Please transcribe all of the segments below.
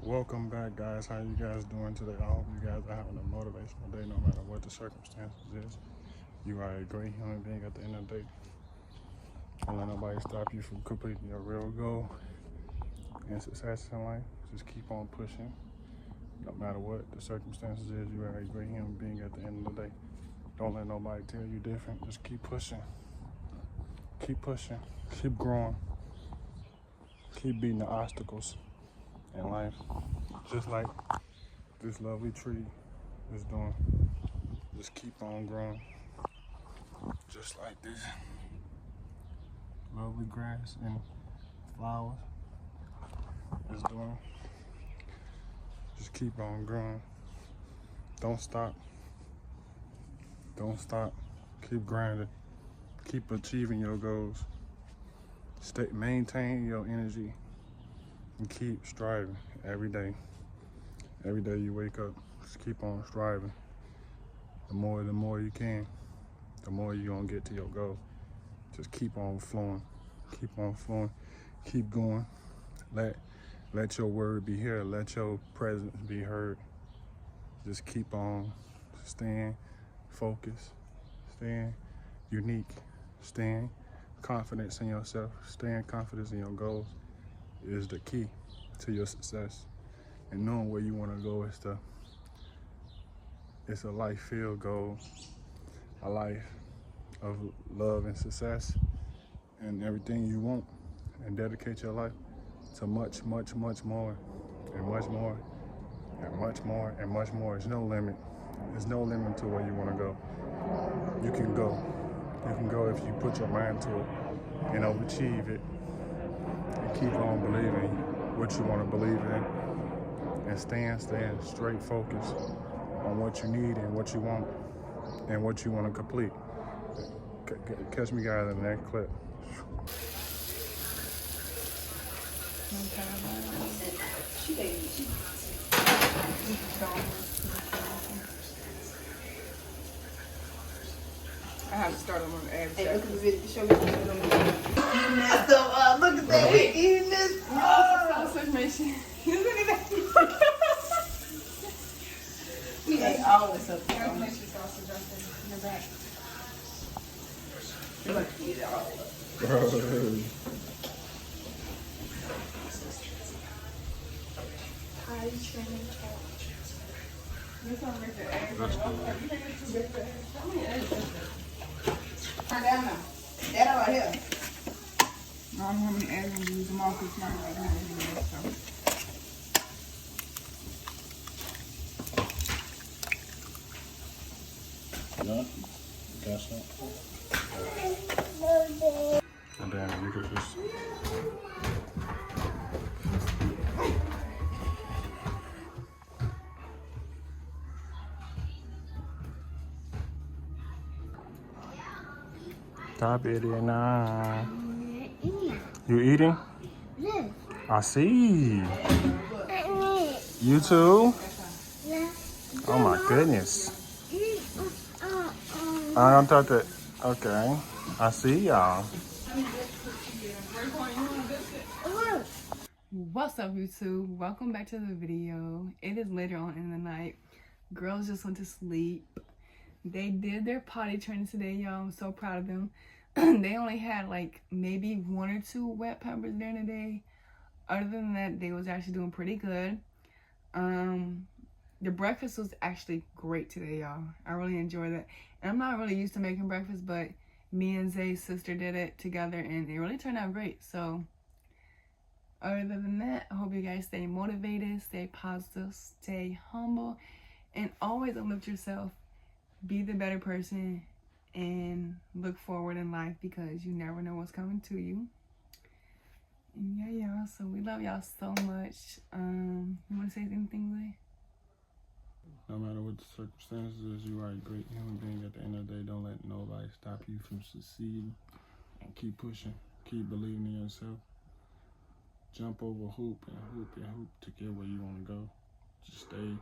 Welcome back, guys. How you guys doing today? I hope you guys are having a motivational day no matter what the circumstances is. You are a great human being at the end of the day. Don't let nobody stop you from completing your real goal and success in life. Just keep on pushing. No matter what the circumstances is, you are a great human being at the end of the day. Don't let nobody tell you different. Just keep pushing. Keep pushing. Keep growing. Keep beating the obstacles in life. Just like this lovely tree is doing. Just keep on growing. Just like this lovely grass and flowers is doing. Just keep on growing. Don't stop. Don't stop. Keep grinding. Keep achieving your goals. Maintain your energy and keep striving every day. Every day you wake up, just keep on striving. The more you can, the more you're gonna get to your goal. Just keep on flowing. Keep on flowing. Keep going. Let your word be here. Let your presence be heard. Just keep on staying focused, staying unique, staying confidence in yourself, staying confidence in your goals is the key to your success. And knowing where you want to go it's a life filled goal, a life of love and success and everything you want, and dedicate your life to much more and much more and much more and much more. There's no limit. There's no limit to where you want to go. You can go. You can go if you put your mind to it and overachieve it and keep on believing what you want to believe in and staying straight focused on what you need and what you want and what you want to complete. Catch me guys in the next clip. I have to start on the average. Hey, look at the video. Show me what you're doing. Eating that stuff. Look at that. We're eating this. Sausage machine. Look at that. We ate all this up. Sausage right there in the back. We're going to eat it all up. This one makes it eggs. You think it's too big for eggs? How many eggs is there? Turn down now. That right here. I don't know how many eggs I'm going to use them all because it's not like I'm going to use them. Yeah, got some. And then you could just stop it now. You eating? Yes. I see. I You too? Yes. Oh my goodness. I don't touch it. Okay. I see y'all. What's up, YouTube? Welcome back to the video. It is later on in the night. Girls just went to sleep. They did their potty training today, y'all. I'm so proud of them. They only had like maybe 1 or 2 wet peppers during the day. Other than that, they was actually doing pretty good. The breakfast was actually great today, y'all. I really enjoyed it. And I'm not really used to making breakfast, but me and Zay's sister did it together and it really turned out great. So other than that, I hope you guys stay motivated, stay positive, stay humble, and always uplift yourself. Be the better person and look forward in life because you never know what's coming to you. And yeah, y'all, so we love y'all so much. You want to say anything, Zay? No matter what the circumstances is, you are a great human being at the end of the day. Don't let nobody stop you from succeeding. And keep pushing. Keep believing in yourself. Jump over hoop and hoop and hoop to get where you want to go. Just stay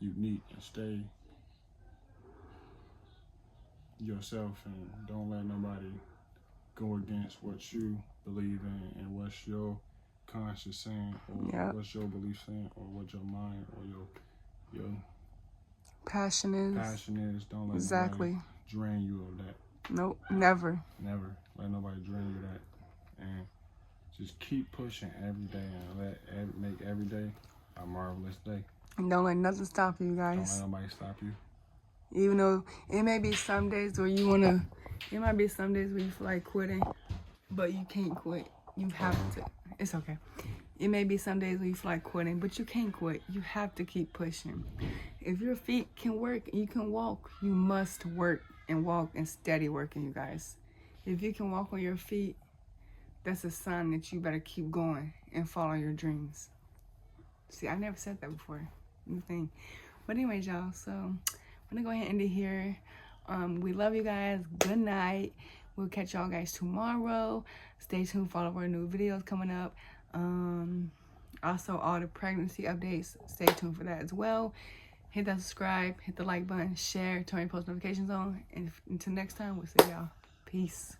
unique and stay yourself and don't let nobody go against what you believe in and what's your subconscious saying, or Yep. what's your belief saying, or what your mind or your Passion is. passion is. Don't let Exactly. nobody drain you of that. Nope, never. Never let nobody drain you of that. And just keep pushing every day and make every day a marvelous day. And don't let nothing stop you Don't guys. let nobody stop you. Even though it may be some days where you wanna, it might be some days where you feel like quitting, but you can't quit. You have to. It's okay. It may be some days where you feel like quitting, but you can't quit. You have to keep pushing. If your feet can work and you can walk, you must work and walk and steady working, you guys. If you can walk on your feet, that's a sign that you better keep going and follow your dreams. See, I never said that before. New thing. But anyways, y'all, so I'm gonna go ahead and end it here. We love you guys. Good night. We'll catch y'all guys tomorrow. Stay tuned for all of our new videos coming up. Also, all the pregnancy updates. Stay tuned for that as well. Hit that subscribe, hit the like button, share, turn your post notifications on. And until next time, we'll see y'all. Peace.